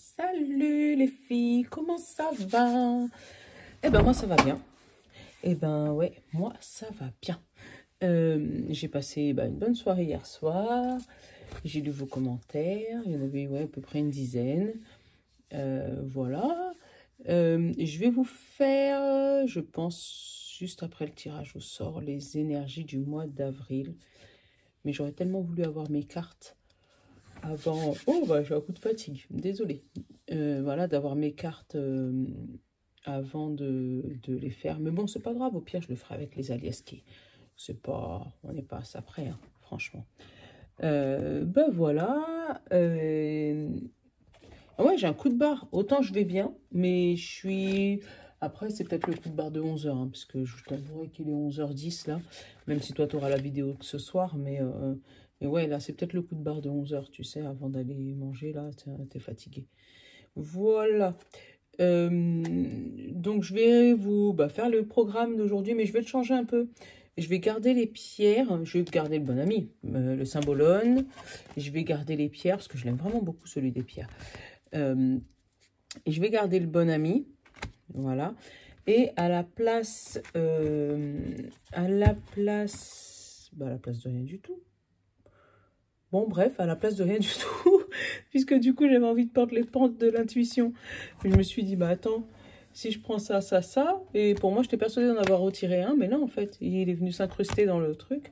Salut les filles, comment ça va? Eh ben moi ça va bien. Eh ben ouais, moi ça va bien. J'ai passé une bonne soirée hier soir. J'ai lu vos commentaires. Il y en avait à peu près une dizaine. Voilà. Je vais vous faire, je pense, juste après le tirage au sort, les énergies du mois d'avril. Mais j'aurais tellement voulu avoir mes cartes avant. Oh, bah j'ai un coup de fatigue, désolée. Voilà, d'avoir mes cartes avant de les faire. Mais bon, c'est pas grave, au pire, je le ferai avec les alias qui. C'est pas. On n'est pas à ça près, hein, franchement. Ben voilà. Ouais, j'ai un coup de barre. Autant je vais bien, mais je suis. Après, c'est peut-être le coup de barre de 11h, hein, parce que je t'avouerai qu'il est 11h10 là, même si toi tu auras la vidéo que ce soir, mais ouais, là c'est peut-être le coup de barre de 11h, tu sais, avant d'aller manger, là, t'es fatigué. Voilà. Donc je vais vous faire le programme d'aujourd'hui, mais je vais le changer un peu. Je vais garder les pierres, je vais garder le bon ami, le symbolone, je vais garder les pierres, parce que je l'aime vraiment beaucoup celui des pierres. Et je vais garder le bon ami, voilà. Et à la place, à la place de rien du tout. Bon, bref, à la place de rien du tout, puisque du coup, j'avais envie de prendre les pentes de l'intuition. Je me suis dit, bah attends, si je prends ça, ça, ça, et pour moi, j'étais persuadée d'en avoir retiré un, mais non, en fait, il est venu s'incruster dans le truc.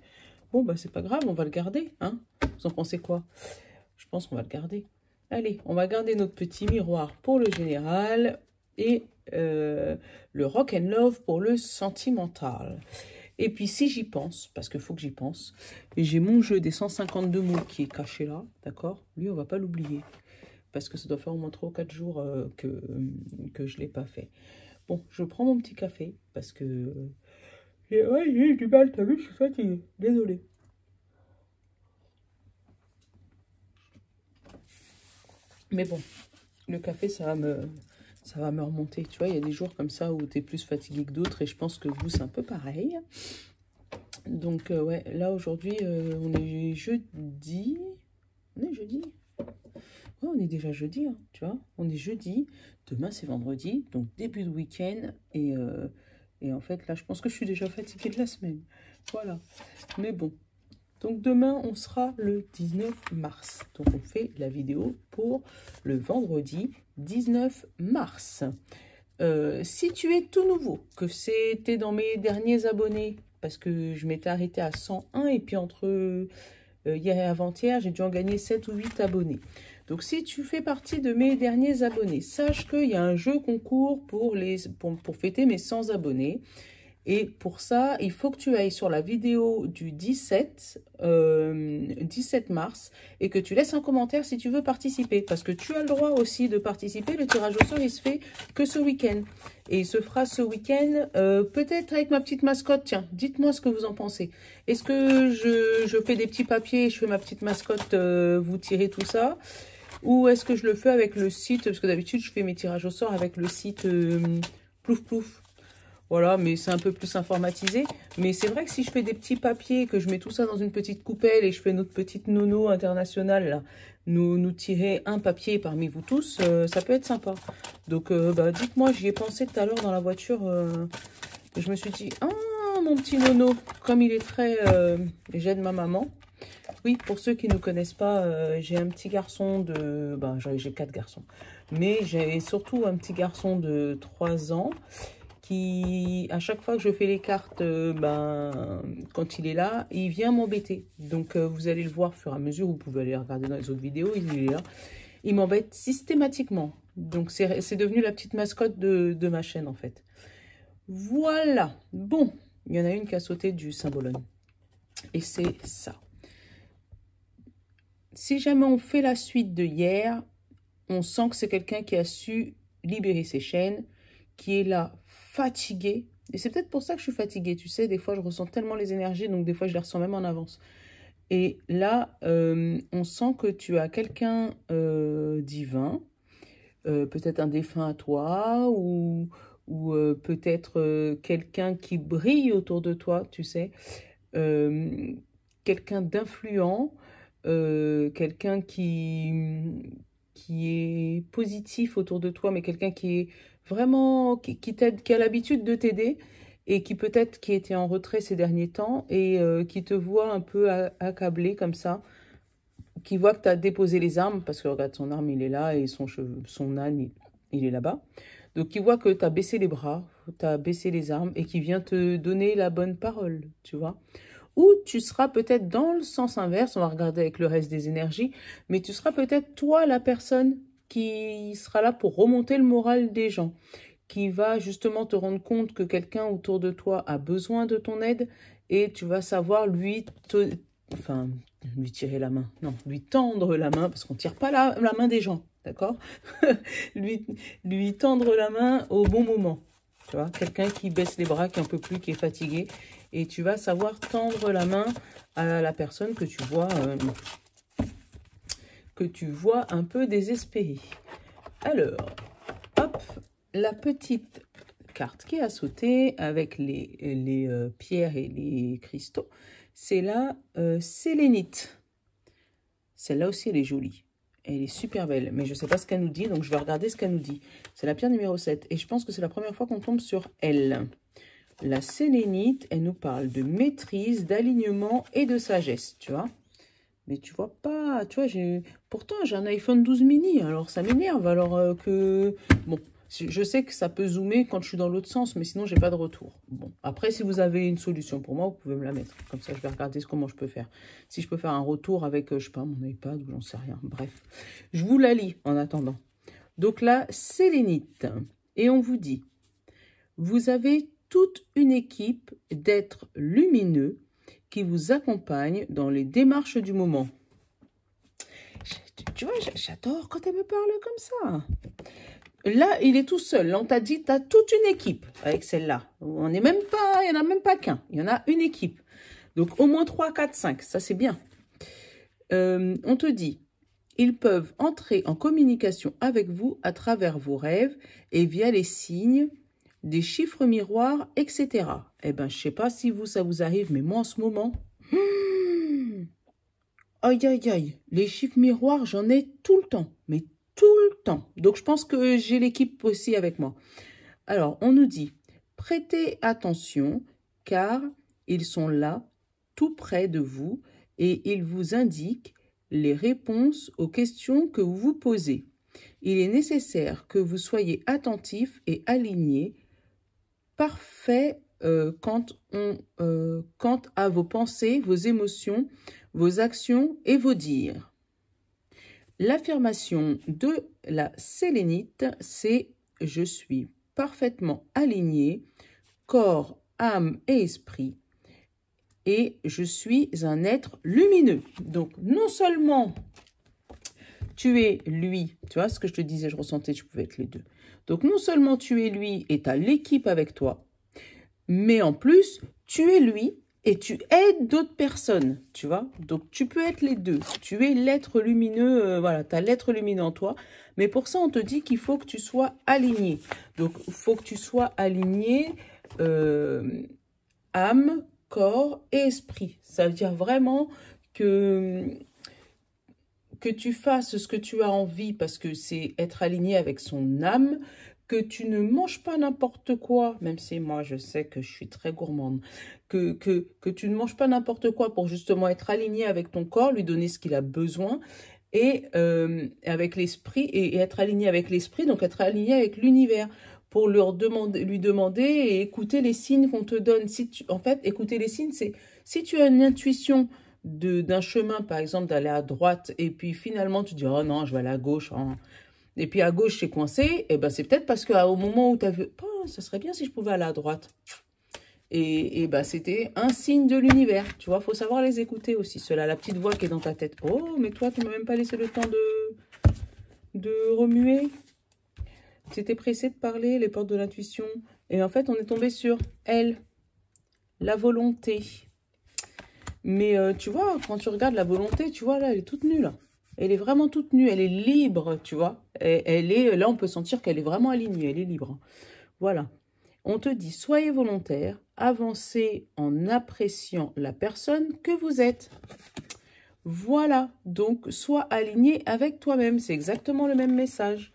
Bon, bah c'est pas grave, on va le garder, hein. Vous en pensez quoi? Je pense qu'on va le garder. Allez, on va garder notre petit miroir pour le général et le rock and love pour le sentimental. Et puis si j'y pense, parce qu'il faut que j'y pense, j'ai mon jeu des 152 mots qui est caché là, d'accord? Lui, on va pas l'oublier, parce que ça doit faire au moins 3 ou 4 jours que je ne l'ai pas fait. Bon, je prends mon petit café, parce que... ouais, j'ai du mal, t'as vu, je suis fatiguée, désolée. Mais bon, le café, ça va me remonter. Tu vois, il y a des jours comme ça où tu es plus fatigué que d'autres et je pense que vous, c'est un peu pareil. Donc, ouais, là, aujourd'hui, on est jeudi. On est jeudi? Ouais, on est déjà jeudi, hein, tu vois. On est jeudi. Demain, c'est vendredi. Donc, début de week-end. Et en fait, là, je pense que je suis déjà fatiguée de la semaine. Voilà. Mais bon. Donc demain, on sera le 19 mars. Donc on fait la vidéo pour le vendredi 19 mars. Si tu es tout nouveau, que c'était dans mes derniers abonnés, parce que je m'étais arrêtée à 101 et puis entre hier et avant-hier, j'ai dû en gagner 7 ou 8 abonnés. Donc si tu fais partie de mes derniers abonnés, sache qu'il y a un jeu concours pour fêter mes 100 abonnés. Et pour ça, il faut que tu ailles sur la vidéo du 17 mars et que tu laisses un commentaire si tu veux participer. Parce que tu as le droit aussi de participer. Le tirage au sort, il se fait que ce week-end. Et il se fera ce week-end, peut-être avec ma petite mascotte. Tiens, dites-moi ce que vous en pensez. Est-ce que je fais des petits papiers, je fais ma petite mascotte, vous tirez tout ça? Ou est-ce que je le fais avec le site? Parce que d'habitude, je fais mes tirages au sort avec le site Plouf Plouf. Voilà, mais c'est un peu plus informatisé. Mais c'est vrai que si je fais des petits papiers, que je mets tout ça dans une petite coupelle et je fais notre petite nono internationale, là, nous tirer un papier parmi vous tous, ça peut être sympa. Donc, dites-moi, j'y ai pensé tout à l'heure dans la voiture. Je me suis dit, ah, mon petit nono, comme il est très... j'aide ma maman. Oui, pour ceux qui ne connaissent pas, j'ai un petit garçon de... j'ai 4 garçons. Mais j'ai surtout un petit garçon de 3 ans qui, à chaque fois que je fais les cartes, quand il est là, il vient m'embêter. Donc, vous allez le voir au fur et à mesure. Vous pouvez aller regarder dans les autres vidéos. Il est là. Il m'embête systématiquement. Donc, c'est devenu la petite mascotte de ma chaîne, en fait. Voilà. Bon, il y en a une qui a sauté du symbolone. Et c'est ça. Si jamais on fait la suite de hier, on sent que c'est quelqu'un qui a su libérer ses chaînes, qui est là fatigué. Et c'est peut-être pour ça que je suis fatiguée, tu sais, des fois je ressens tellement les énergies, donc des fois je les ressens même en avance. Et là, on sent que tu as quelqu'un divin, peut-être un défunt à toi, ou peut-être quelqu'un qui brille autour de toi, tu sais, quelqu'un d'influent, quelqu'un est positif autour de toi, mais quelqu'un qui est vraiment, qui t'aide, qui a l'habitude de t'aider et qui peut-être qui était en retrait ces derniers temps et qui te voit un peu accablé comme ça, qui voit que tu as déposé les armes, parce que regarde, son arme, il est là et son âne, il est là-bas. Donc, qui voit que tu as baissé les bras, tu as baissé les armes et qui vient te donner la bonne parole, tu vois. Ou tu seras peut-être dans le sens inverse, on va regarder avec le reste des énergies, mais tu seras peut-être toi la personne qui sera là pour remonter le moral des gens, qui va justement te rendre compte que quelqu'un autour de toi a besoin de ton aide et tu vas savoir lui tirer la main, non, lui tendre la main, parce qu'on ne tire pas la main des gens, d'accord? lui tendre la main au bon moment. Tu vois, quelqu'un qui baisse les bras, qui est un peu plus, qui est fatigué. Et tu vas savoir tendre la main à la personne que tu vois un peu désespérée. Alors, hop, la petite carte qui a sauté avec les pierres et les cristaux, c'est la sélénite. Celle-là aussi, elle est jolie. Elle est super belle, mais je ne sais pas ce qu'elle nous dit, donc je vais regarder ce qu'elle nous dit. C'est la pierre numéro 7, et je pense que c'est la première fois qu'on tombe sur elle. La sélénite, elle nous parle de maîtrise, d'alignement et de sagesse, tu vois. Mais tu vois pas, tu vois, pourtant j'ai un iPhone 12 mini, alors ça m'énerve, alors que... Bon, je sais que ça peut zoomer quand je suis dans l'autre sens, mais sinon j'ai pas de retour. Bon, après si vous avez une solution pour moi, vous pouvez me la mettre. Comme ça je vais regarder comment je peux faire. Si je peux faire un retour avec, je sais pas, mon iPad ou j'en sais rien. Bref, je vous la lis en attendant. Donc la sélénite, et on vous dit, vous avez toute une équipe d'êtres lumineux qui vous accompagne dans les démarches du moment. Tu vois, j'adore quand elle me parle comme ça. Là, il est tout seul. Là, on t'a dit, tu as toute une équipe avec celle-là. On n'est même pas, il n'y en a même pas qu'un. Il y en a une équipe. Donc, au moins 3, 4, 5. Ça, c'est bien. On te dit, ils peuvent entrer en communication avec vous à travers vos rêves et via les signes, des chiffres miroirs, etc. Eh bien, je ne sais pas si ça vous arrive, mais moi, en ce moment... Aïe, aïe, aïe. Les chiffres miroirs, j'en ai tout le temps. Mais tout le temps. Donc, je pense que j'ai l'équipe aussi avec moi. Alors, on nous dit, prêtez attention, car ils sont là, tout près de vous, et ils vous indiquent les réponses aux questions que vous vous posez. Il est nécessaire que vous soyez attentif et aligné, parfait quant à vos pensées, vos émotions, vos actions et vos dires. L'affirmation de la sélénite, c'est « Je suis parfaitement aligné, corps, âme et esprit, et je suis un être lumineux. » Donc, non seulement tu es lui, tu vois ce que je te disais, je ressentais que je pouvais être les deux. Donc, non seulement tu es lui et tu as l'équipe avec toi, mais en plus, tu es lui et tu aides d'autres personnes, tu vois. Donc, tu peux être les deux. Tu es l'être lumineux, voilà, tu as l'être lumineux en toi. Mais pour ça, on te dit qu'il faut que tu sois aligné. Donc, il faut que tu sois aligné âme, corps et esprit. Ça veut dire vraiment que tu fasses ce que tu as envie parce que c'est être aligné avec son âme, que tu ne manges pas n'importe quoi, même si moi je sais que je suis très gourmande, que tu ne manges pas n'importe quoi pour justement être aligné avec ton corps, lui donner ce qu'il a besoin, et avec l'esprit, et être aligné avec l'esprit, donc être aligné avec l'univers, pour lui demander et écouter les signes qu'on te donne. En fait, écouter les signes, c'est si tu as une intuition d'un chemin, par exemple, d'aller à droite, et puis finalement tu dis, oh non, je vais aller à gauche, hein. Et puis à gauche, c'est coincé, et ben c'est peut-être parce qu'au moment où tu as vu, oh, ça serait bien si je pouvais aller à droite. Et ben c'était un signe de l'univers, tu vois, il faut savoir les écouter aussi, cela, la petite voix qui est dans ta tête. Oh, mais toi, tu m'as même pas laissé le temps de remuer. Tu étais pressé de parler, les portes de l'intuition. Et en fait, on est tombé sur elle, la volonté. Mais tu vois, quand tu regardes la volonté, tu vois, là, elle est toute nue, là. Elle est vraiment toute nue, elle est libre, tu vois. Là, on peut sentir qu'elle est vraiment alignée, elle est libre. Voilà. On te dit, soyez volontaire, avancez en appréciant la personne que vous êtes. Voilà, donc sois aligné avec toi-même. C'est exactement le même message.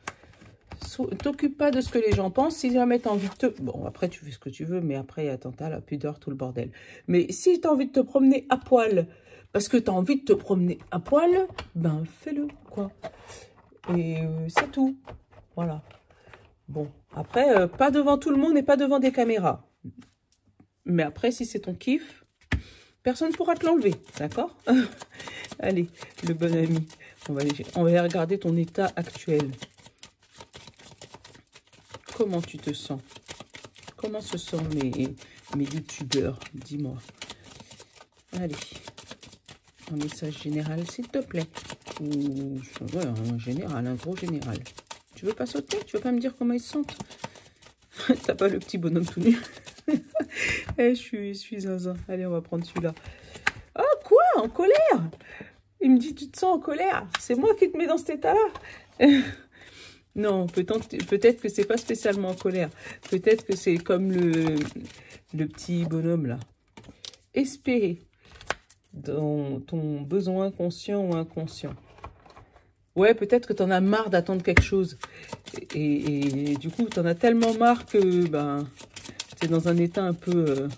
T'occupe pas de ce que les gens pensent. Si jamais tu as envie de te... Bon, après, tu fais ce que tu veux, mais après, attends, t'as la pudeur, tout le bordel. Mais si tu as envie de te promener à poil, parce que tu as envie de te promener à poil, ben fais-le, quoi. Et c'est tout. Voilà. Bon, après, pas devant tout le monde et pas devant des caméras. Mais après, si c'est ton kiff, personne ne pourra te l'enlever, d'accord? Allez, le bon ami, on va aller regarder ton état actuel. Comment tu te sens? Comment se sentent mes youtubeurs? Dis-moi. Allez, un message général, s'il te plaît. Ou ouais, un général, un gros général. Tu veux pas sauter? Tu veux pas me dire comment ils se sentent? T'as pas le petit bonhomme tout nu? Eh, je suis zinzin. Allez, on va prendre celui-là. Oh, quoi? En colère? Il me dit, tu te sens en colère? C'est moi qui te mets dans cet état-là. Non, peut-être que c'est pas spécialement en colère. Peut-être que c'est comme le petit bonhomme, là. Espérer dans ton besoin conscient ou inconscient. Ouais, peut-être que tu en as marre d'attendre quelque chose. Et du coup, tu en as tellement marre que ben, tu es dans un état un peu...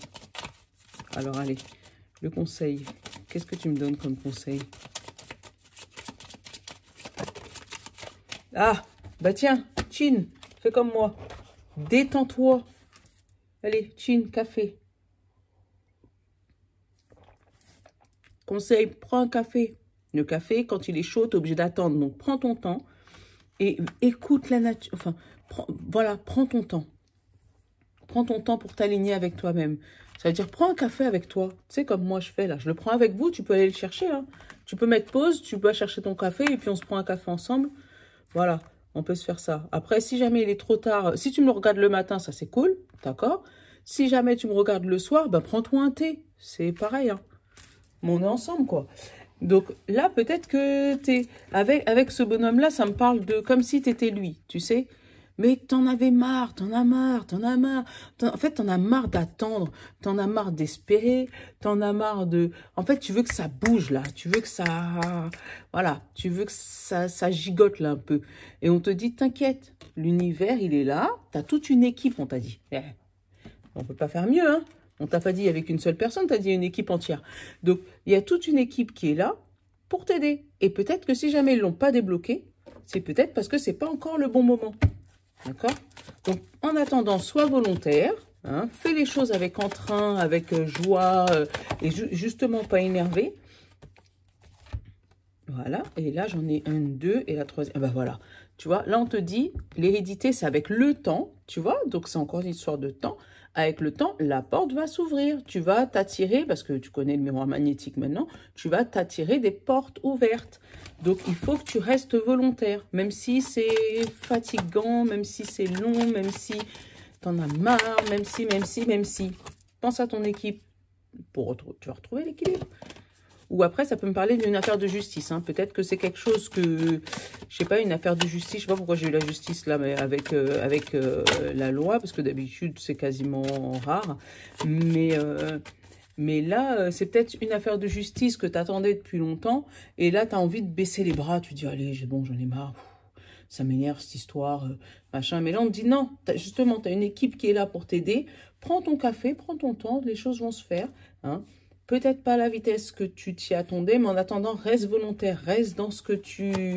Alors, allez, le conseil. Qu'est-ce que tu me donnes comme conseil? Ah, bah tiens, Chin, fais comme moi. Détends-toi. Allez, Chin, café. Conseil, prends un café. Le café, quand il est chaud, tu es obligé d'attendre. Donc, prends ton temps et écoute la nature. Enfin, voilà, prends ton temps. Prends ton temps pour t'aligner avec toi-même. Ça veut dire, prends un café avec toi. Tu sais, comme moi je fais là. Je le prends avec vous, tu peux aller le chercher. Hein. Tu peux mettre pause, tu peux chercher ton café et puis on se prend un café ensemble. Voilà, on peut se faire ça. Après, si jamais il est trop tard, si tu me regardes le matin, ça c'est cool, d'accord? Si jamais tu me regardes le soir, ben prends-toi un thé. C'est pareil, hein. Mais on est ensemble, quoi. Donc là, peut-être que t'es avec ce bonhomme-là, ça me parle de comme si tu étais lui, tu sais. Mais t'en avais marre, t'en as marre, t'en as marre. En fait, t'en as marre d'attendre, t'en as marre d'espérer, t'en as marre de... En fait, tu veux que ça bouge là, tu veux que ça... Voilà, tu veux que ça gigote là un peu. Et on te dit, t'inquiète, l'univers, il est là, t'as toute une équipe, on t'a dit. On peut pas faire mieux, hein. On t'a pas dit avec une seule personne, t'as dit une équipe entière. Donc, il y a toute une équipe qui est là pour t'aider. Et peut-être que si jamais ils l'ont pas débloqué, c'est peut-être parce que c'est pas encore le bon moment. D'accord? Donc, en attendant, sois volontaire. Hein, fais les choses avec entrain, avec joie, et justement pas énervé. Voilà. Et là, j'en ai un, deux, et la troisième. Ben voilà. Tu vois, là, on te dit, l'hérédité, c'est avec le temps. Tu vois? Donc, c'est encore une histoire de temps. Avec le temps, la porte va s'ouvrir. Tu vas t'attirer, parce que tu connais le miroir magnétique maintenant, tu vas t'attirer des portes ouvertes. Donc, il faut que tu restes volontaire, même si c'est fatigant, même si c'est long, même si tu en as marre, même si. Pense à ton équipe. Tu vas retrouver l'équilibre. Ou après, ça peut me parler d'une affaire de justice. Hein. Peut-être que c'est quelque chose que, je sais pas, une affaire de justice. Je sais pas pourquoi j'ai eu la justice là, mais avec la loi, parce que d'habitude, c'est quasiment rare. Mais là, c'est peut-être une affaire de justice que tu attendais depuis longtemps. Et là, tu as envie de baisser les bras. Tu dis, allez, bon, j'en ai marre. Ça m'énerve cette histoire, machin. Mais là, on te dit, non, justement, tu as une équipe qui est là pour t'aider. Prends ton café, prends ton temps, les choses vont se faire. Hein. Peut-être pas à la vitesse que tu t'y attendais, mais en attendant, reste volontaire, reste dans ce que tu...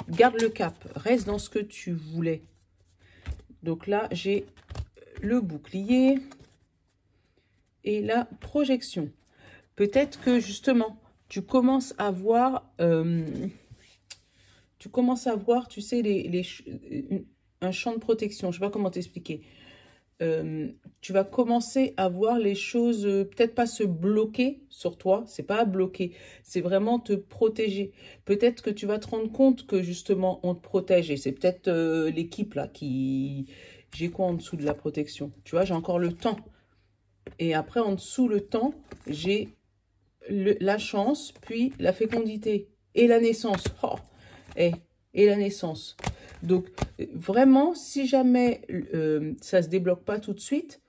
Garde le cap, reste dans ce que tu voulais. Donc là, j'ai le bouclier et la projection. Peut-être que, justement, tu commences à voir... tu sais, un champ de protection. Je ne sais pas comment t'expliquer. Tu vas commencer à voir les choses, peut-être pas se bloquer sur toi, c'est pas bloquer, c'est vraiment te protéger. Peut-être que tu vas te rendre compte que justement on te protège et c'est peut-être l'équipe là qui... J'ai quoi en dessous de la protection? Tu vois, j'ai encore le temps. Et après, en dessous le temps, j'ai la chance, puis la fécondité et la naissance. Oh, et la naissance. Donc, vraiment, si jamais ça ne se débloque pas tout de suite,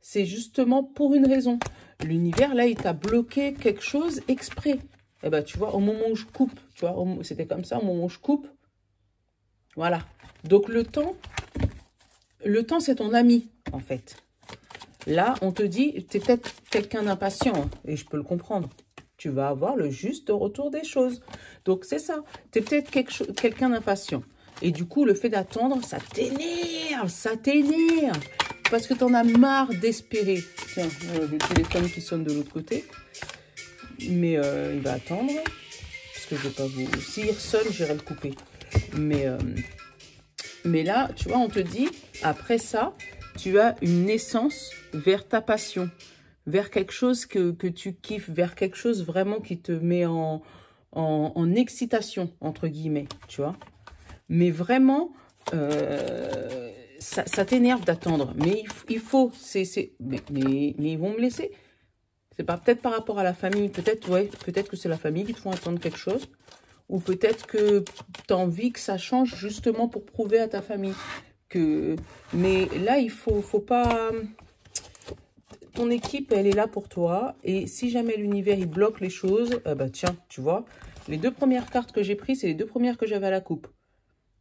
c'est justement pour une raison. L'univers, là, il t'a bloqué quelque chose exprès. eh ben, tu vois, au moment où je coupe, tu vois, c'était comme ça, au moment où je coupe, voilà. Donc, le temps, c'est ton ami, en fait. Là, on te dit, tu es peut-être quelqu'un d'impatient, hein, et je peux le comprendre. Tu vas avoir le juste retour des choses. Donc, c'est ça. Tu es peut-être quelqu'un d'impatient. Et du coup, le fait d'attendre, ça t'énerve, ça t'énerve. Parce que tu en as marre d'espérer. Tiens, le téléphone qui sonne de l'autre côté. Mais il va attendre. Parce que je vais pas vous... S'il sonne, j'irai le couper. Mais là, tu vois, on te dit, après ça, tu as une naissance vers ta passion, vers quelque chose que tu kiffes, vers quelque chose vraiment qui te met en excitation, entre guillemets, tu vois. Mais vraiment, ça t'énerve d'attendre. Mais il faut, mais ils vont me laisser. C'est pas peut-être par rapport à la famille, peut-être ouais, peut-être que c'est la famille qui te font attendre quelque chose. Ou peut-être que tu as envie que ça change justement pour prouver à ta famille que... Mais là, il faut pas... Ton équipe, elle est là pour toi. Et si jamais l'univers, il bloque les choses, bah tiens, tu vois, les 2 premières cartes que j'ai prises, c'est les 2 premières que j'avais à la coupe.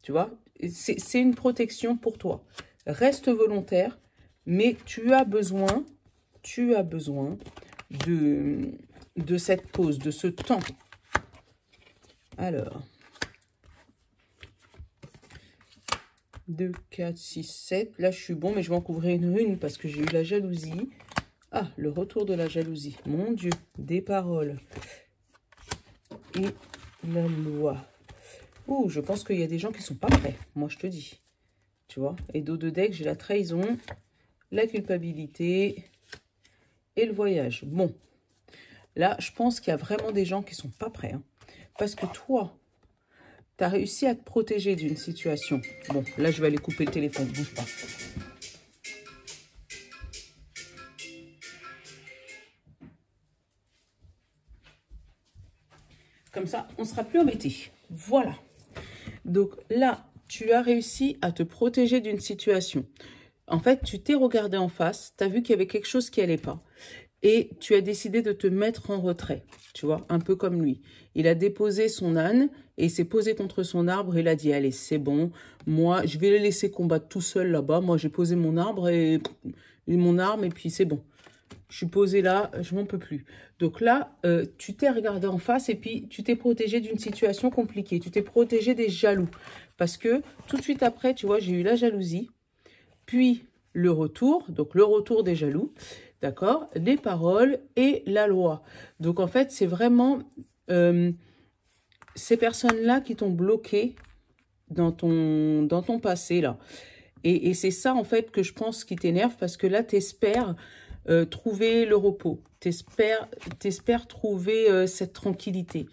Tu vois, c'est une protection pour toi. Reste volontaire, mais tu as besoin de cette pause, de ce temps. Alors, 2, 4, 6, 7. Là, je suis bon, mais je vais en couvrir une parce que j'ai eu la jalousie. Ah, le retour de la jalousie. Mon Dieu, des paroles. Et la loi. Ouh, je pense qu'il y a des gens qui ne sont pas prêts. Moi, je te dis. Tu vois. Et dos de deck, j'ai la trahison, la culpabilité et le voyage. Bon. Là, je pense qu'il y a vraiment des gens qui ne sont pas prêts. Hein. Parce que toi, tu as réussi à te protéger d'une situation. Bon, là, je vais aller couper le téléphone. Bouge pas. Comme ça, on ne sera plus embêté. Voilà. Donc là, tu as réussi à te protéger d'une situation. En fait, tu t'es regardé en face, tu as vu qu'il y avait quelque chose qui n'allait pas. Et tu as décidé de te mettre en retrait, tu vois, un peu comme lui. Il a déposé son âne et il s'est posé contre son arbre et il a dit, allez, c'est bon, moi, je vais le laisser combattre tout seul là-bas. Moi, j'ai posé mon arbre et mon arme et puis c'est bon. Je suis posée là, je m'en peux plus. Donc là, tu t'es regardé en face et puis tu t'es protégé d'une situation compliquée. Tu t'es protégé des jaloux. Parce que tout de suite après, tu vois, j'ai eu la jalousie, puis le retour, donc le retour des jaloux. D'accord, les paroles et la loi. Donc, en fait, c'est vraiment ces personnes-là qui t'ont bloqué dans ton passé, là. Et c'est ça, en fait, que je pense qui t'énerve parce que là, tu espères trouver le repos. Tu espères trouver cette tranquillité,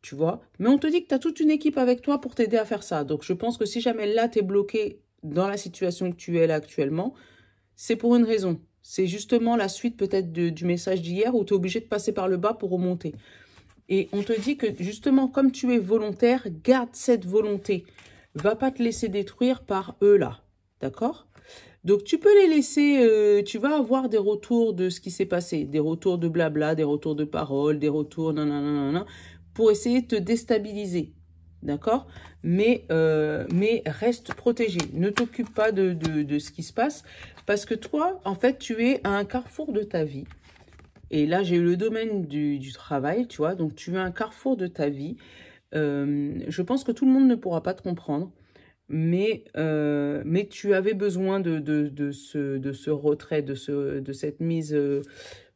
tu vois. Mais on te dit que tu as toute une équipe avec toi pour t'aider à faire ça. Donc, je pense que si jamais là, tu es bloqué dans la situation que tu es là actuellement, c'est pour une raison. C'est justement la suite peut-être du message d'hier où tu es obligé de passer par le bas pour remonter. Et on te dit que justement, comme tu es volontaire, garde cette volonté. Va pas te laisser détruire par eux là. D'accord? Donc, tu peux les laisser, tu vas avoir des retours de ce qui s'est passé. Des retours de blabla, des retours de paroles, des retours nanana, pour essayer de te déstabiliser. D'accord? Mais reste protégé. Ne t'occupe pas de ce qui se passe. Parce que toi, en fait, tu es à un carrefour de ta vie. Et là, j'ai eu le domaine du travail, tu vois. Donc, tu es à un carrefour de ta vie. Je pense que tout le monde ne pourra pas te comprendre. Mais tu avais besoin de ce retrait, de cette mise,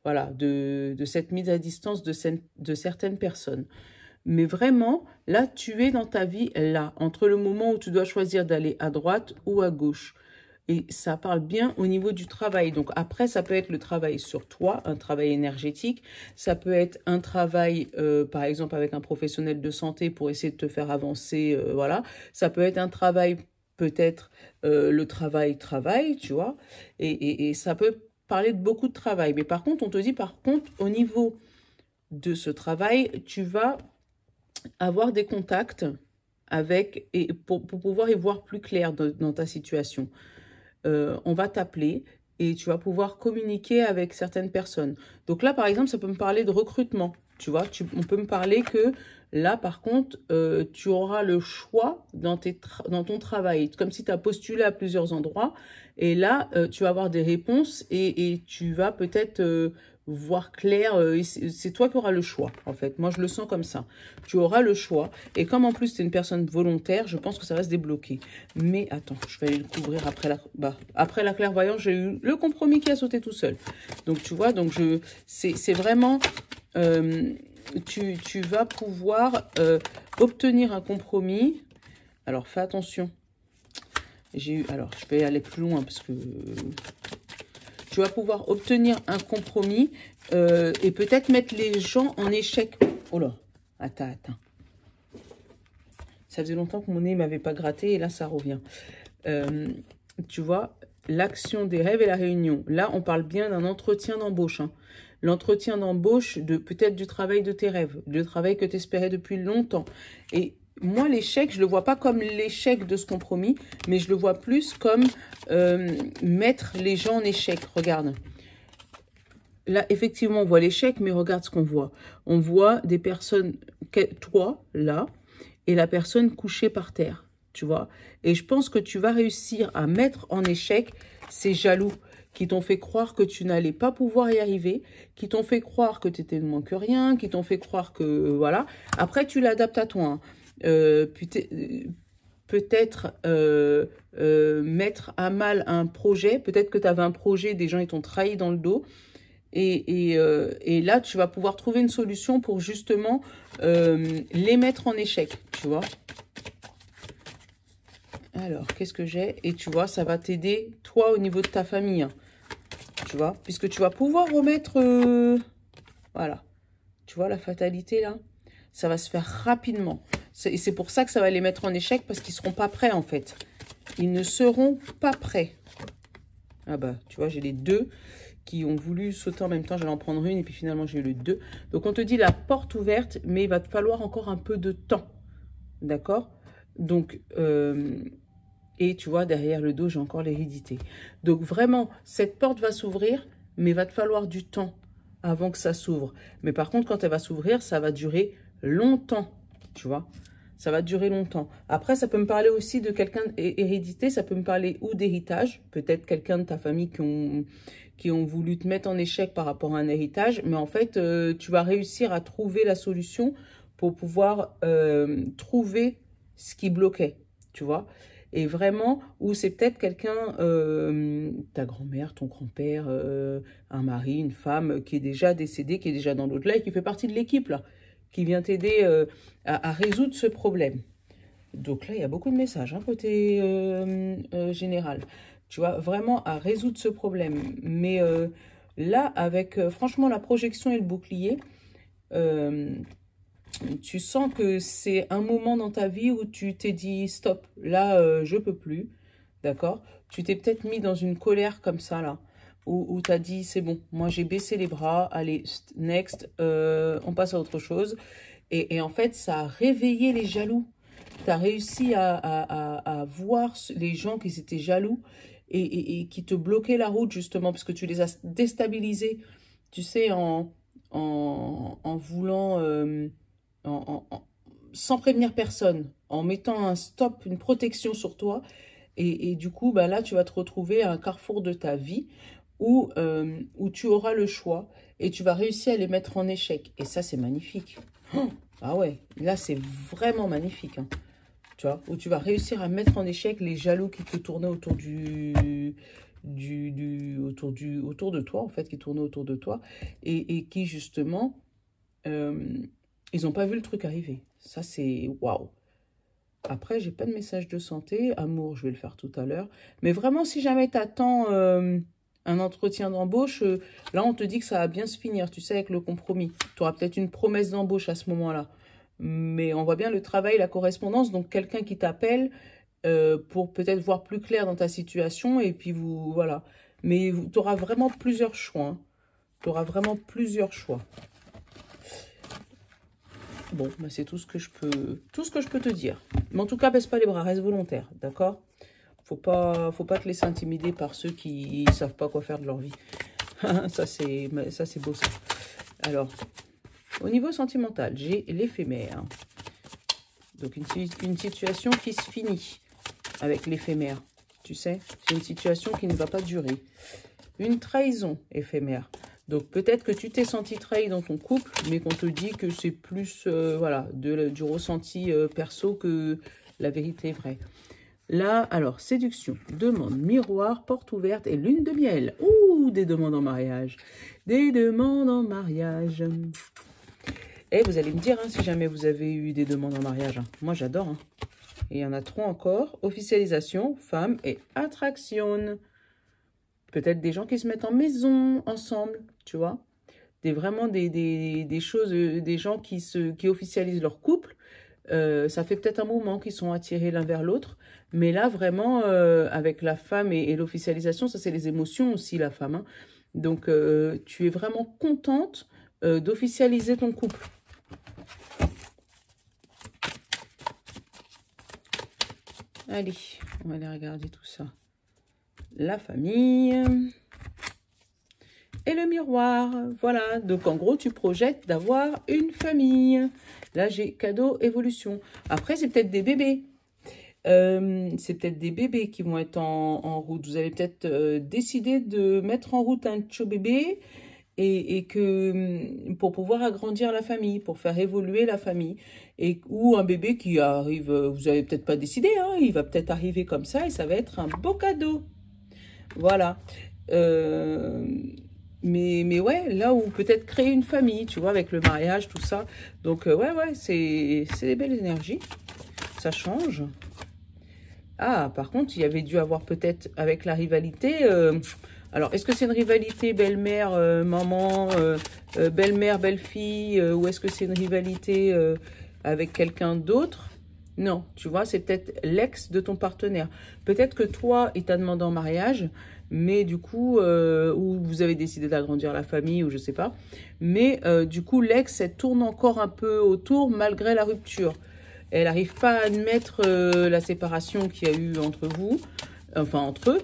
voilà, de cette mise à distance de certaines personnes. Mais vraiment, là, tu es dans ta vie, là, entre le moment où tu dois choisir d'aller à droite ou à gauche. Et ça parle bien au niveau du travail. Donc après, ça peut être le travail sur toi, un travail énergétique. Ça peut être un travail, par exemple, avec un professionnel de santé pour essayer de te faire avancer, voilà. Ça peut être un travail, peut-être le travail, tu vois. Et ça peut parler de beaucoup de travail. Mais par contre, on te dit, par contre, au niveau de ce travail, tu vas avoir des contacts avec, et pour pouvoir y voir plus clair dans ta situation. On va t'appeler et tu vas pouvoir communiquer avec certaines personnes. Donc là, par exemple, ça peut me parler de recrutement, Tu vois, on peut me parler que là, par contre, tu auras le choix dans ton travail. Comme si tu as postulé à plusieurs endroits. Et là, tu vas avoir des réponses et tu vas peut-être voir clair. C'est toi qui auras le choix, en fait. Moi, je le sens comme ça. Tu auras le choix. Et comme en plus, tu es une personne volontaire, je pense que ça va se débloquer. Mais attends, je vais aller le couvrir après la clairvoyance. J'ai eu le compromis qui a sauté tout seul. Donc, tu vois, donc c'est vraiment... tu vas pouvoir obtenir un compromis. Alors, fais attention. Alors, je vais aller plus loin parce que tu vas pouvoir obtenir un compromis et peut-être mettre les gens en échec. Oh là, attends. Ça faisait longtemps que mon nez ne m'avait pas gratté et là, ça revient. Tu vois, l'action des rêves et la réunion. Là, on parle bien d'un entretien d'embauche. Hein. L'entretien d'embauche, peut-être du travail de tes rêves, du travail que tu espérais depuis longtemps. Et moi, l'échec, je ne le vois pas comme l'échec de ce compromis, mais je le vois plus comme mettre les gens en échec. Regarde. Là, effectivement, on voit l'échec, mais regarde ce qu'on voit. On voit des personnes, toi, là, et la personne couchée par terre, tu vois. Et je pense que tu vas réussir à mettre en échec ces jaloux qui t'ont fait croire que tu n'allais pas pouvoir y arriver, qui t'ont fait croire que tu étais de moins que rien, qui t'ont fait croire que, voilà. Après, tu l'adaptes à toi, hein. Peut-être mettre à mal un projet. Peut-être que tu avais un projet, des gens ils t'ont trahi dans le dos. Et là, tu vas pouvoir trouver une solution pour justement les mettre en échec, tu vois. Alors, qu'est-ce que j'ai? Et tu vois, ça va t'aider, toi, au niveau de ta famille. Hein, tu vois, puisque tu vas pouvoir remettre... voilà. Tu vois, la fatalité, là, ça va se faire rapidement. Et c'est pour ça que ça va les mettre en échec, parce qu'ils ne seront pas prêts, en fait. Ils ne seront pas prêts. Ah bah, tu vois, j'ai les deux qui ont voulu sauter en même temps. J'allais en prendre une, et puis finalement, j'ai eu le 2. Donc, on te dit la porte ouverte, mais il va te falloir encore un peu de temps. D'accord? Donc, et tu vois, derrière le dos, j'ai encore l'hérédité. Donc, vraiment, cette porte va s'ouvrir, mais il va te falloir du temps avant que ça s'ouvre. Mais par contre, quand elle va s'ouvrir, ça va durer longtemps, tu vois. Ça va durer longtemps. Après, ça peut me parler aussi de quelqu'un d'hérédité. Ça peut me parler ou d'héritage. Peut-être quelqu'un de ta famille qui ont voulu te mettre en échec par rapport à un héritage. Mais en fait, tu vas réussir à trouver la solution pour pouvoir trouver ce qui bloquait, tu vois. Et vraiment, ou c'est peut-être quelqu'un, ta grand-mère, ton grand-père, un mari, une femme qui est déjà décédé, qui est déjà dans l'au-delà et qui fait partie de l'équipe, là, qui vient t'aider à résoudre ce problème. Donc là, il y a beaucoup de messages, hein, côté général. Tu vois, vraiment à résoudre ce problème. Mais là, avec franchement la projection et le bouclier, tu sens que c'est un moment dans ta vie où tu t'es dit stop, là je peux plus, d'accord? Tu t'es peut-être mis dans une colère comme ça là, où tu as dit c'est bon, moi j'ai baissé les bras, allez, next, on passe à autre chose. Et en fait, ça a réveillé les jaloux. Tu as réussi à voir les gens qui étaient jaloux et qui te bloquaient la route justement parce que tu les as déstabilisés, tu sais, en voulant... sans prévenir personne, en mettant un stop, une protection sur toi. Et du coup, bah là, tu vas te retrouver à un carrefour de ta vie où tu auras le choix et tu vas réussir à les mettre en échec. Et ça, c'est magnifique. Oh, ah ouais, là, c'est vraiment magnifique. Hein. Tu vois, où tu vas réussir à mettre en échec les jaloux qui te tournaient autour autour de toi, en fait, qui tournaient autour de toi et qui, justement... ils n'ont pas vu le truc arriver. Ça, c'est waouh. Après, j'ai pas de message de santé. Amour, je vais le faire tout à l'heure. Mais vraiment, si jamais tu attends un entretien d'embauche, là, on te dit que ça va bien se finir, tu sais, avec le compromis. Tu auras peut-être une promesse d'embauche à ce moment-là. Mais on voit bien le travail, la correspondance. Donc, quelqu'un qui t'appelle pour peut-être voir plus clair dans ta situation. Et puis, voilà. Mais tu auras vraiment plusieurs choix. Hein. Tu auras vraiment plusieurs choix. Bon, bah c'est tout ce que je peux te dire. Mais en tout cas, baisse pas les bras, reste volontaire, d'accord? Faut pas te laisser intimider par ceux qui savent pas quoi faire de leur vie. ça c'est beau ça. Alors, Au niveau sentimental, j'ai l'éphémère. Donc, une situation qui se finit avec l'éphémère. Tu sais, c'est une situation qui ne va pas durer. Une trahison éphémère. Donc, peut-être que tu t'es senti trahi dans ton couple, mais qu'on te dit que c'est plus voilà, du ressenti perso que la vérité vraie. Là, alors, séduction, demande, miroir, porte ouverte et lune de miel. Ouh, des demandes en mariage. Des demandes en mariage. Et vous allez me dire, hein, si jamais vous avez eu des demandes en mariage. Hein. Moi, j'adore. Hein. Et il y en a 3 encore. Officialisation, femme et attraction. Peut-être des gens qui se mettent en maison ensemble, tu vois. Vraiment des choses, des gens qui officialisent leur couple. Ça fait peut-être un moment qu'ils sont attirés l'un vers l'autre. Mais là, vraiment, avec la femme et l'officialisation, ça c'est les émotions aussi, la femme. Hein. Donc, tu es vraiment contente d'officialiser ton couple. Allez, on va aller regarder tout ça. La famille et le miroir. Voilà, donc en gros, tu projettes d'avoir une famille. Là, j'ai cadeau, évolution. Après, c'est peut-être des bébés. C'est peut-être des bébés qui vont être en route. Vous allez peut-être décider de mettre en route un tcho bébé et que pour pouvoir agrandir la famille, pour faire évoluer la famille. Ou un bébé qui arrive, vous n'avez peut-être pas décidé, hein, il va peut-être arriver comme ça et ça va être un beau cadeau. Voilà. Mais ouais, là où peut-être créer une famille, tu vois, avec le mariage, tout ça. Donc, ouais, c'est des belles énergies. Ça change. Ah, par contre, il y avait dû avoir peut-être avec la rivalité... alors, est-ce que c'est une rivalité belle-mère, maman, belle-mère, belle-fille, ou est-ce que c'est une rivalité avec quelqu'un d'autre? Non, tu vois, c'est peut-être l'ex de ton partenaire. Peut-être que toi, il t'a demandé en mariage, mais du coup, ou vous avez décidé d'agrandir la famille, ou je sais pas. Mais du coup, l'ex, elle tourne encore un peu autour malgré la rupture. Elle n'arrive pas à admettre la séparation qu'il y a eu entre vous, enfin entre eux.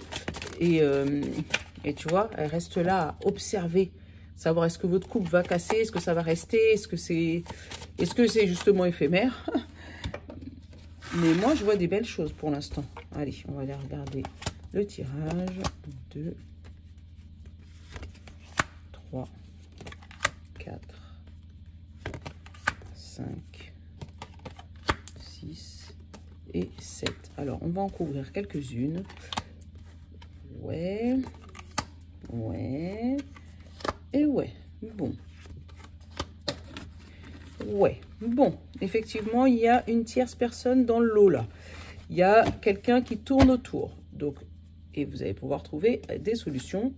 Et tu vois, elle reste là à observer, savoir est-ce que votre couple va casser, est-ce que ça va rester, est-ce que c'est justement éphémère. Mais moi, je vois des belles choses pour l'instant. Allez, on va aller regarder le tirage. 2, 3, 4, 5, 6 et 7. Alors, on va en couvrir quelques-unes. Ouais. Ouais. Et ouais. Bon. Ouais. Bon. Effectivement, il y a une tierce personne dans le lot, là. Il y a quelqu'un qui tourne autour. Donc, et vous allez pouvoir trouver des solutions.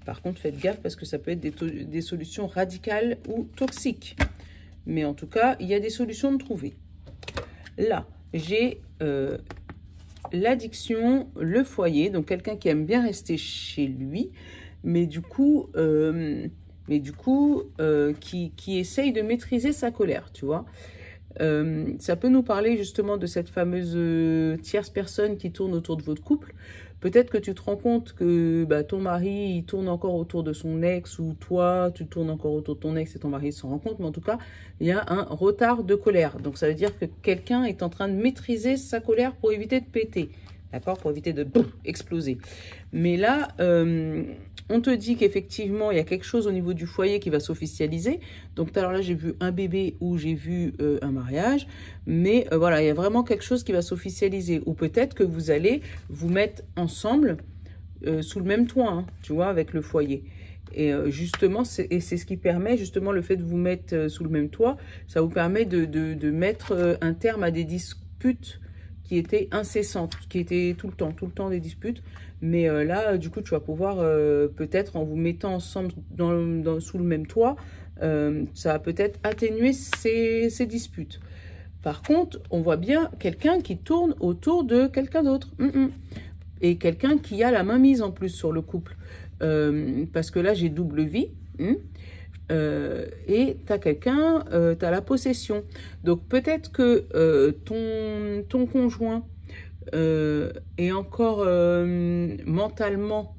Par contre, faites gaffe parce que ça peut être des solutions radicales ou toxiques. Mais en tout cas, il y a des solutions de trouver. Là, j'ai l'addiction, le foyer. Donc, quelqu'un qui aime bien rester chez lui. Mais du coup, qui essaye de maîtriser sa colère, tu vois. Ça peut nous parler justement de cette fameuse tierce personne qui tourne autour de votre couple. Peut-être que tu te rends compte que ton mari, il tourne encore autour de son ex, ou toi, tu tournes encore autour de ton ex et ton mari s'en rend compte. Mais en tout cas, il y a un retard de colère. Donc, ça veut dire que quelqu'un est en train de maîtriser sa colère pour éviter de péter. D'accord? Pour éviter de exploser. Mais là, on te dit qu'effectivement, il y a quelque chose au niveau du foyer qui va s'officialiser. Donc, alors là, j'ai vu un bébé ou j'ai vu un mariage. Mais voilà, il y a vraiment quelque chose qui va s'officialiser. Ou peut-être que vous allez vous mettre ensemble sous le même toit, hein, tu vois, avec le foyer. Et justement, c'est ce qui permet, justement, le fait de vous mettre sous le même toit, ça vous permet de mettre un terme à des disputes qui étaient incessantes, qui étaient tout le temps des disputes. Mais là, du coup, tu vas pouvoir, peut-être en vous mettant ensemble sous le même toit, ça va peut-être atténuer ces disputes. Par contre, on voit bien quelqu'un qui tourne autour de quelqu'un d'autre. Et quelqu'un qui a la main mise en plus sur le couple. Parce que là, j'ai double vie. Et tu as quelqu'un, tu as la possession. Donc, peut-être que ton conjoint est encore mentalement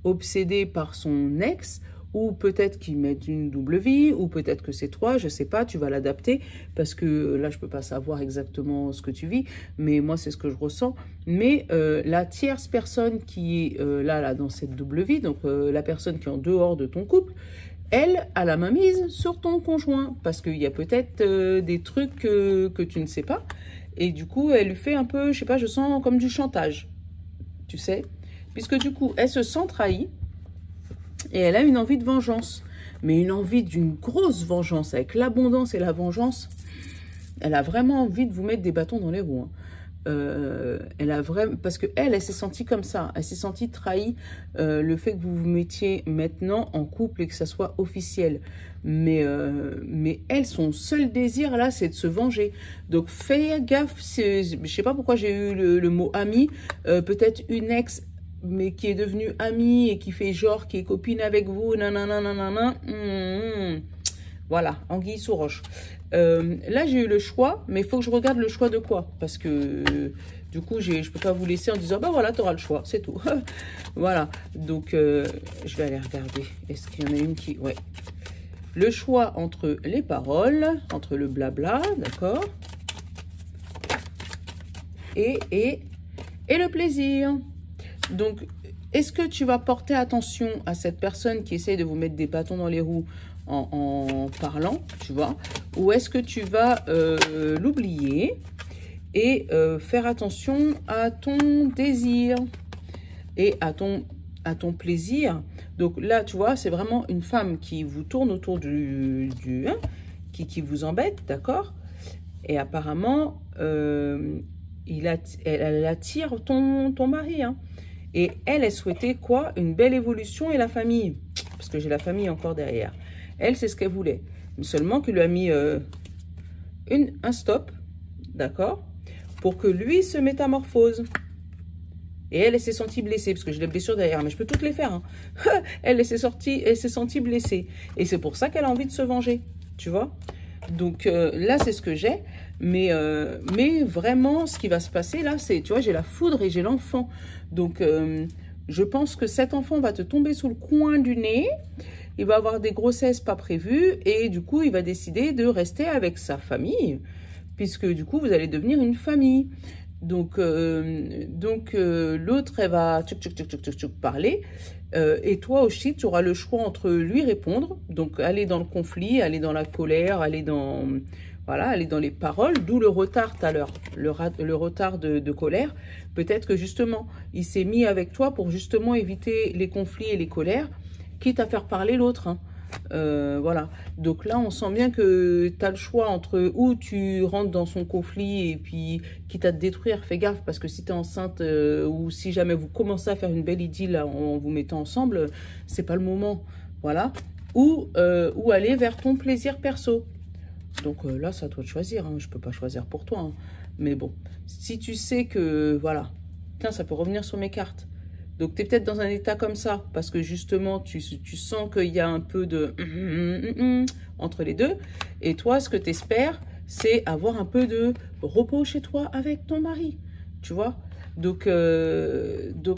obsédé par son ex, ou peut-être qu'ils mettent une double vie, ou peut-être que c'est toi, je sais pas, tu vas l'adapter, parce que là, je peux pas savoir exactement ce que tu vis, mais moi, c'est ce que je ressens. Mais la tierce personne qui est là, dans cette double vie, donc la personne qui est en dehors de ton couple, elle a la main mise sur ton conjoint, parce qu'il y a peut-être des trucs que tu ne sais pas, et du coup, elle lui fait un peu, je sais pas, je sens comme du chantage, tu sais, puisque du coup, elle se sent trahie, et elle a une envie de vengeance, mais une envie d'une grosse vengeance, avec l'abondance et la vengeance. Elle a vraiment envie de vous mettre des bâtons dans les roues. Hein. Elle a vraiment, parce que elle s'est sentie comme ça. Elle s'est sentie trahie. Le fait que vous vous mettiez maintenant en couple et que ça soit officiel. Mais elle, son seul désir là, c'est de se venger. Donc fais gaffe. Je sais pas pourquoi j'ai eu le mot ami. Peut-être une ex, mais qui est devenue amie et qui fait genre, qui est copine avec vous. Nanana, nanana. Voilà, anguille sous roche. Là, j'ai eu le choix, mais il faut que je regarde le choix de quoi. Parce que, du coup, je ne peux pas vous laisser en disant, bah voilà, tu auras le choix, c'est tout. Voilà, donc, je vais aller regarder. Est-ce qu'il y en a une qui... Ouais. Le choix entre les paroles, entre le blabla, d'accord, et le plaisir. Donc, est-ce que tu vas porter attention à cette personne qui essaye de vous mettre des bâtons dans les roues en parlant, tu vois, ou est-ce que tu vas l'oublier et faire attention à ton désir et à ton plaisir. Donc là, tu vois, c'est vraiment une femme qui vous tourne autour qui vous embête, d'accord? Et apparemment, elle attire ton mari, hein. Et elle souhaitait quoi? Une belle évolution et la famille. Parce que j'ai la famille encore derrière. Elle, c'est ce qu'elle voulait. Mais seulement qu'il lui a mis un stop, d'accord? Pour que lui se métamorphose. Et elle s'est sentie blessée, parce que j'ai les blessures derrière, mais je peux toutes les faire. Hein. Elle s'est sentie blessée. Et c'est pour ça qu'elle a envie de se venger, tu vois? Donc là, c'est ce que j'ai. Mais vraiment, ce qui va se passer là, c'est, tu vois, j'ai la foudre et j'ai l'enfant. Donc, je pense que cet enfant va te tomber sous le coin du nez. Il va avoir des grossesses pas prévues. Et du coup, il va décider de rester avec sa famille. Puisque du coup, vous allez devenir une famille. Donc l'autre, elle va parler. Et toi aussi, tu auras le choix entre lui répondre, donc aller dans le conflit, aller dans la colère, aller dans, voilà, aller dans les paroles, d'où le retard tout à l'heure, le retard de colère. Peut-être que justement, il s'est mis avec toi pour justement éviter les conflits et les colères, quitte à faire parler l'autre. Hein. Voilà, donc là on sent bien que tu as le choix entre où tu rentres dans son conflit et puis quitte à te détruire, fais gaffe parce que si tu es enceinte ou si jamais vous commencez à faire une belle idylle en vous mettant ensemble, c'est pas le moment, voilà, ou aller vers ton plaisir perso. Donc là c'est à toi de choisir, hein. Je peux pas choisir pour toi, hein. Mais bon, si tu sais que voilà, tiens, ça peut revenir sur mes cartes. Donc, tu es peut-être dans un état comme ça, parce que justement, tu sens qu'il y a un peu de entre les deux. Et toi, ce que tu espères, c'est avoir un peu de repos chez toi avec ton mari, tu vois. Donc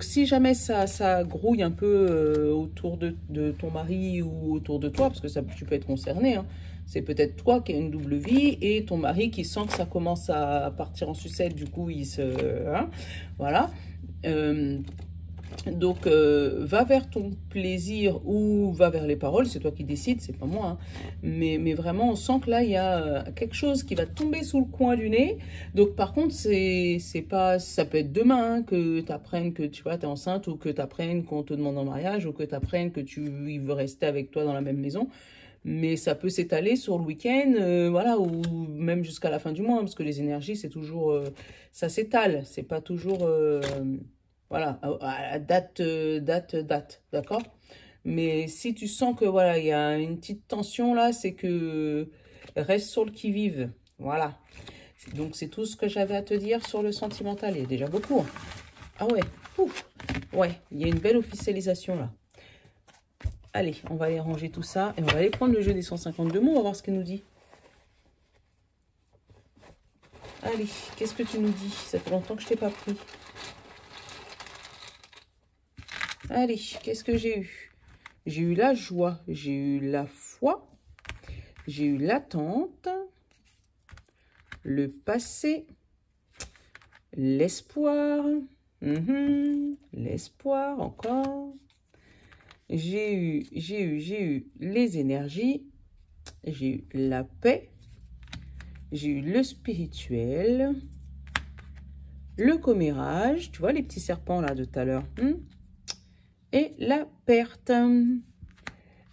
si jamais ça grouille un peu autour de ton mari ou autour de toi, parce que ça, tu peux être concerné, hein. C'est peut-être toi qui as une double vie et ton mari qui sent que ça commence à partir en sucette, du coup, il se... Hein, voilà. Donc, va vers ton plaisir ou va vers les paroles, c'est toi qui décides, c'est pas moi. Hein. Mais vraiment, on sent que là, il y a quelque chose qui va tomber sous le coin du nez. Donc, par contre, c'est pas, ça peut être demain hein, que tu apprennes que tu vois, t'es enceinte ou que tu apprennes qu'on te demande en mariage ou que tu apprennes que il veut rester avec toi dans la même maison. Mais ça peut s'étaler sur le week-end, voilà, ou même jusqu'à la fin du mois, hein, parce que les énergies, c'est toujours, ça s'étale, c'est pas toujours... voilà, à date, d'accord? Mais si tu sens que, voilà, il y a une petite tension là, c'est que reste sur le qui-vive, voilà. Donc, c'est tout ce que j'avais à te dire sur le sentimental. Il y a déjà beaucoup. Hein. Ah ouais, ouf. Ouais, il y a une belle officialisation là. Allez, on va aller ranger tout ça et on va aller prendre le jeu des 152 mots, on va voir ce qu'il nous dit. Allez, qu'est-ce que tu nous dis? Ça fait longtemps que je t'ai pas pris. Allez, qu'est-ce que j'ai eu? j'ai eu la joie, j'ai eu la foi, j'ai eu l'attente, le passé, l'espoir, l'espoir encore. J'ai eu les énergies, j'ai eu la paix, j'ai eu le spirituel, le commérage, tu vois les petits serpents là de tout à l'heure, et la perte.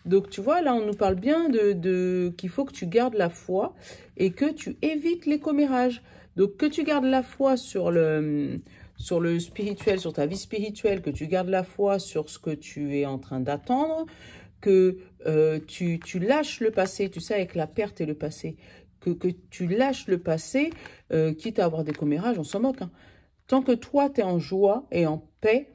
Donc, tu vois, là, on nous parle bien qu'il faut que tu gardes la foi et que tu évites les commérages. Donc, que tu gardes la foi sur le spirituel, sur ta vie spirituelle, que tu gardes la foi sur ce que tu es en train d'attendre, que tu lâches le passé, tu sais, avec la perte et le passé, que tu lâches le passé, quitte à avoir des commérages, on s'en moque. Hein. Tant que toi, tu es en joie et en paix,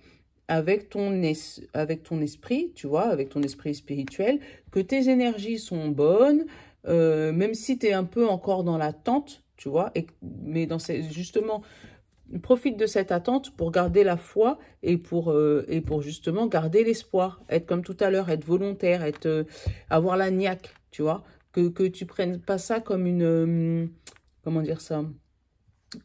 avec ton esprit, tu vois, avec ton esprit spirituel, que tes énergies sont bonnes, même si tu es un peu encore dans l'attente, tu vois, mais justement, profite de cette attente pour garder la foi et pour justement garder l'espoir, être comme tout à l'heure, être volontaire, avoir la niaque, tu vois, que tu prennes pas ça comme une, comment dire ça,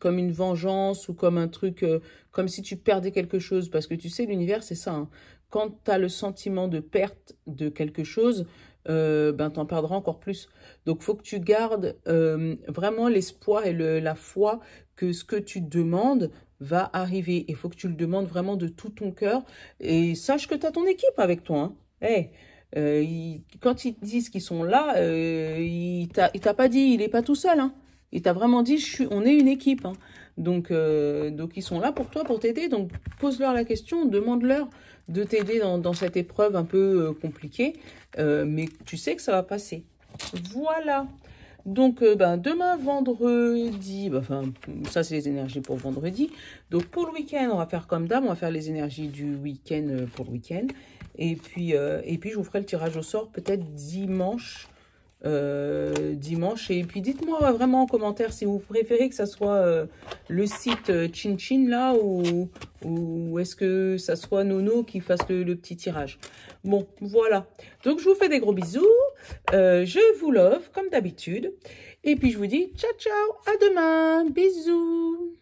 comme une vengeance ou comme un truc, comme si tu perdais quelque chose. Parce que tu sais, l'univers, c'est ça. Hein. Quand tu as le sentiment de perte de quelque chose, ben, tu en perdras encore plus. Donc, il faut que tu gardes vraiment l'espoir et la foi que ce que tu demandes va arriver. Il faut que tu le demandes vraiment de tout ton cœur. Et sache que tu as ton équipe avec toi. Hein. Hey, quand ils disent qu'ils sont là, il t'a pas dit, il n'est pas tout seul. Hein. Il t'a vraiment dit, on est une équipe. Hein. Donc, ils sont là pour toi, pour t'aider. Donc, pose-leur la question, demande-leur de t'aider dans cette épreuve un peu compliquée. Mais tu sais que ça va passer. Voilà. Donc, demain, vendredi, ça, c'est les énergies pour vendredi. Donc, pour le week-end, on va faire comme d'hab. On va faire les énergies du week-end pour le week-end. Et puis, je vous ferai le tirage au sort peut-être dimanche. Et puis dites-moi vraiment en commentaire si vous préférez que ça soit le site Chin Chin là ou est-ce que ça soit Nono qui fasse le petit tirage. Bon, voilà. Donc, je vous fais des gros bisous. Je vous love comme d'habitude. Et puis, je vous dis ciao, ciao. À demain. Bisous.